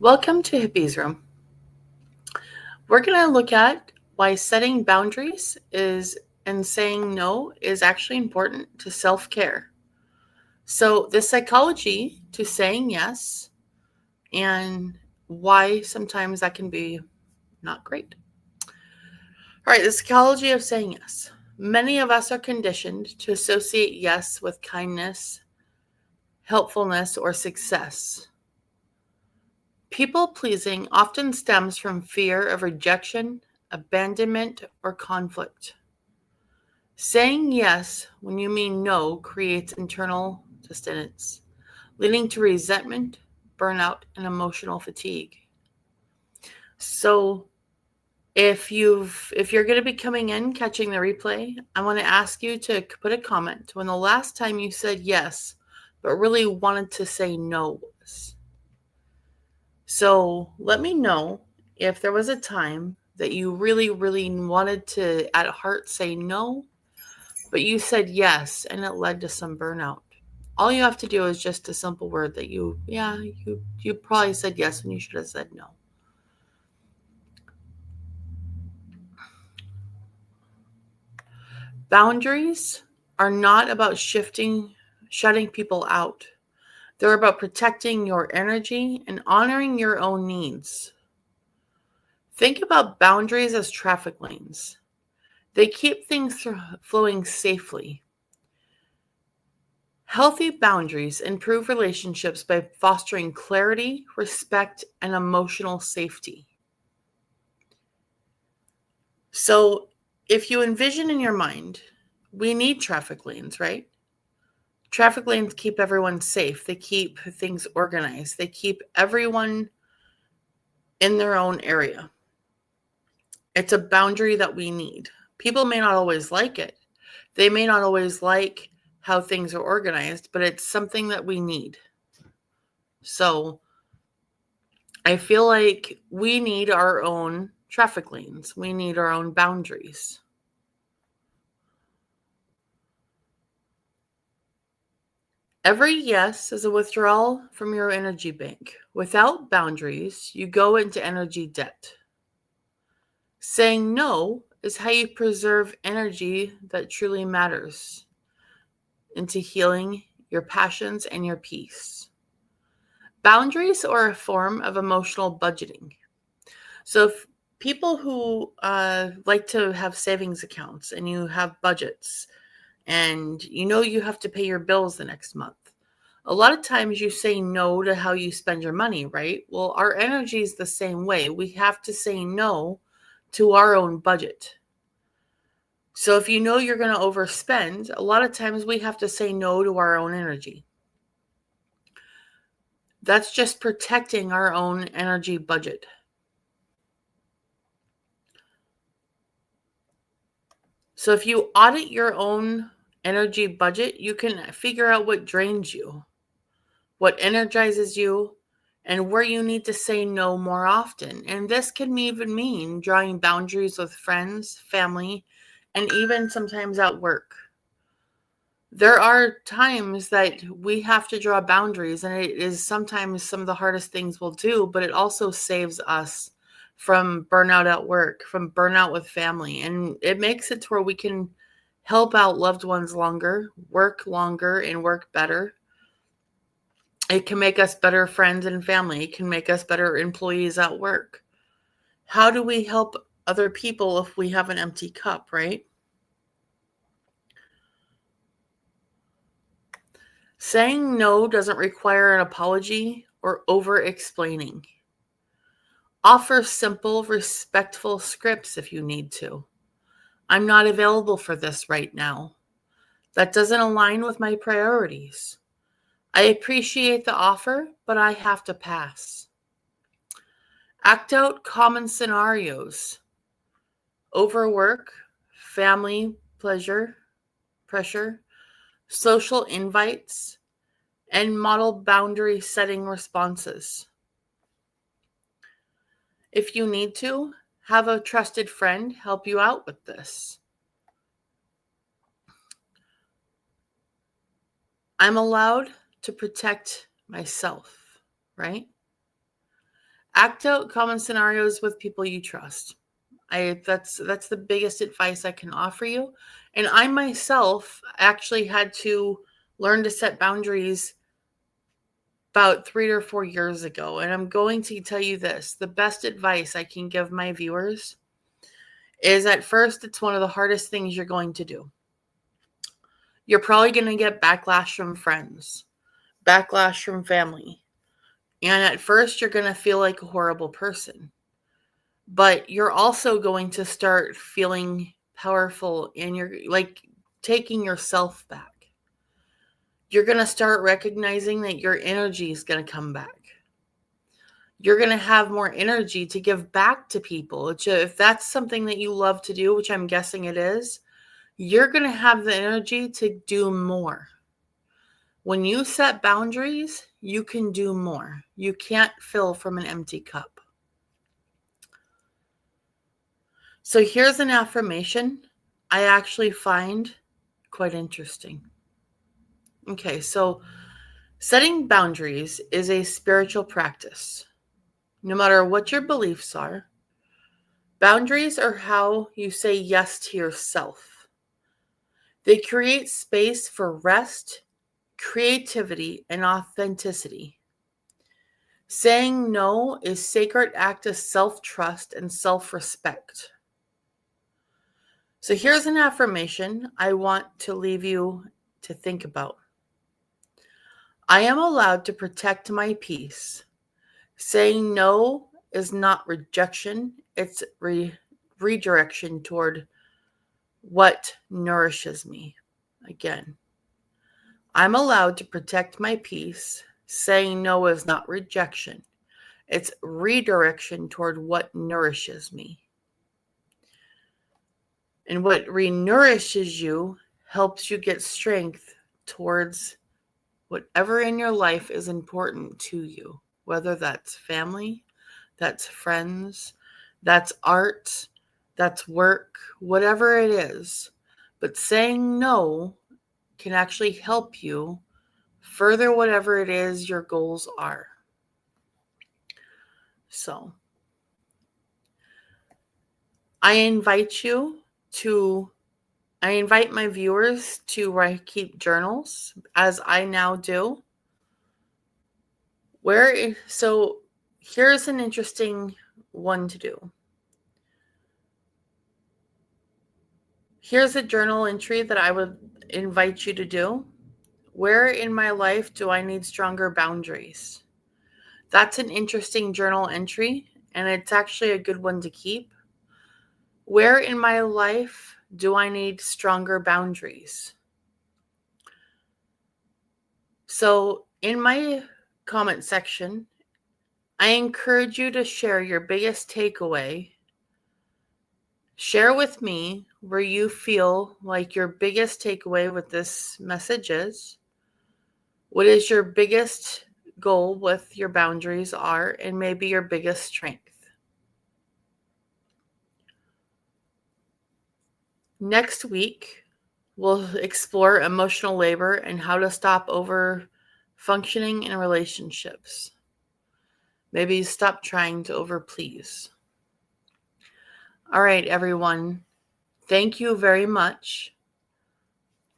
Welcome to Hippie's Room. We're going to look at why setting boundaries and saying no is actually important to self-care. So, the psychology to saying yes and why sometimes that can be not great. All right, the psychology of saying yes. Many of us are conditioned to associate yes with kindness, helpfulness, or success. People pleasing often stems from fear of rejection, abandonment, or conflict. Saying yes when you mean no creates internal dissonance, leading to resentment, burnout, and emotional fatigue. So, if you're going to be coming in catching the replay, I want to ask you to put a comment when the last time you said yes but really wanted to say no was. So let me know if there was a time that you really, really wanted to, at heart, say no, but you said yes and it led to some burnout. All you have to do is just a simple word that you probably said yes when you should have said no. Boundaries are not about shutting people out. They're about protecting your energy and honoring your own needs. Think about boundaries as traffic lanes. They keep things flowing safely. Healthy boundaries improve relationships by fostering clarity, respect, and emotional safety. So, if you envision in your mind, we need traffic lanes, right? Traffic lanes keep everyone safe. They keep things organized. They keep everyone in their own area. It's a boundary that we need. People may not always like it. They may not always like how things are organized, but it's something that we need. So I feel like we need our own traffic lanes. We need our own boundaries. Every yes is a withdrawal from your energy bank. Without boundaries, you go into energy debt. Saying no is how you preserve energy that truly matters into healing your passions and your peace. Boundaries are a form of emotional budgeting. So, if people who like to have savings accounts and you have budgets and you know you have to pay your bills the next month, a lot of times you say no to how you spend your money, right? Well, our energy is the same way. We have to say no to our own budget. So if you know you're going to overspend, a lot of times we have to say no to our own energy. That's just protecting our own energy budget. So if you audit your own energy budget, you can figure out what drains you, what energizes you, and where you need to say no more often. And this can even mean drawing boundaries with friends, family, and even sometimes at work. There are times that we have to draw boundaries, and it is sometimes some of the hardest things we'll do, but it also saves us from burnout at work, from burnout with family. And it makes it to where we can help out loved ones longer, and work better. It can make us better friends and family. It can make us better employees at work. How do we help other people if we have an empty cup, right? Saying no doesn't require an apology or over explaining. Offer simple, respectful scripts if you need to. I'm not available for this right now. That doesn't align with my priorities. I appreciate the offer, but I have to pass. Act out common scenarios. Overwork, family pressure, social invites, and model boundary setting responses. If you need to, have a trusted friend help you out with this. I'm allowed to protect myself, right? Act out common scenarios with people you trust. That's the biggest advice I can offer you. And I myself actually had to learn to set boundaries about 3 or 4 years ago. And I'm going to tell you this, the best advice I can give my viewers is, at first, it's one of the hardest things you're going to do. You're probably going to get backlash from friends, backlash from family. And at first, you're going to feel like a horrible person. But you're also going to start feeling powerful, and you're like taking yourself back. You're going to start recognizing that your energy is going to come back. You're going to have more energy to give back to people. If that's something that you love to do, which I'm guessing it is, you're going to have the energy to do more. When you set boundaries, you can do more. You can't fill from an empty cup. So here's an affirmation I actually find quite interesting. Okay, so setting boundaries is a spiritual practice. No matter what your beliefs are, boundaries are how you say yes to yourself. They create space for rest, creativity, and authenticity. Saying no is a sacred act of self-trust and self-respect. So here's an affirmation I want to leave you to think about. I am allowed to protect my peace. Saying no is not rejection, it's redirection toward what nourishes me. Again, I'm allowed to protect my peace. Saying no is not rejection, it's redirection toward what nourishes me. And what renourishes you helps you get strength towards whatever in your life is important to you, whether that's family, that's friends, that's art, that's work, whatever it is. But saying no can actually help you further whatever it is your goals are. So I invite my viewers to keep journals, as I now do. So here's an interesting one to do. Here's a journal entry that I would invite you to do. Where in my life do I need stronger boundaries? That's an interesting journal entry, and it's actually a good one to keep. Where in my life do I need stronger boundaries? So in my comment section, I encourage you to share your biggest takeaway. Share with me where you feel like your biggest takeaway with this message is. What is your biggest goal with your boundaries are, and maybe your biggest strength. Next week, we'll explore emotional labor and how to stop over functioning in relationships. Maybe stop trying to overplease. All right, everyone. Thank you very much.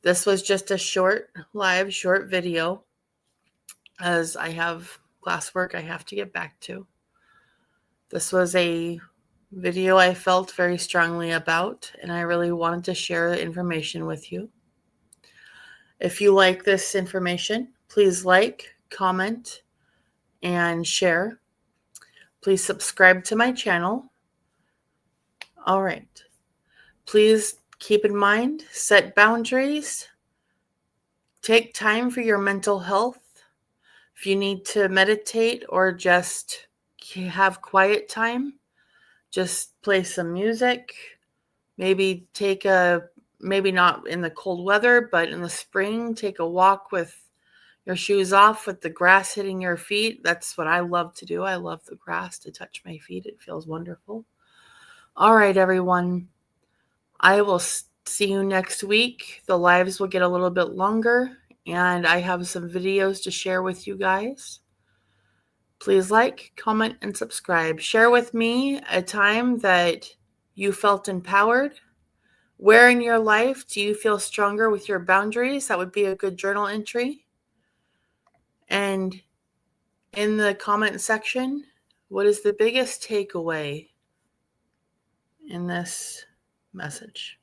This was just a short video, as I have classwork I have to get back to. This was a video I felt very strongly about, and I really wanted to share information with you. If you like this information, please like, comment, and share. Please subscribe to my channel. All right. Please keep in mind, set boundaries. Take time for your mental health. If you need to meditate or just have quiet time, just play some music. Maybe maybe not in the cold weather, but in the spring, take a walk with your shoes off with the grass hitting your feet. That's what I love to do. I love the grass to touch my feet. It feels wonderful. All right, everyone. I will see you next week. The lives will get a little bit longer, and I have some videos to share with you guys. Please like, comment, and subscribe. Share with me a time that you felt empowered. Where in your life do you feel stronger with your boundaries? That would be a good journal entry. And in the comment section, what is the biggest takeaway in this message?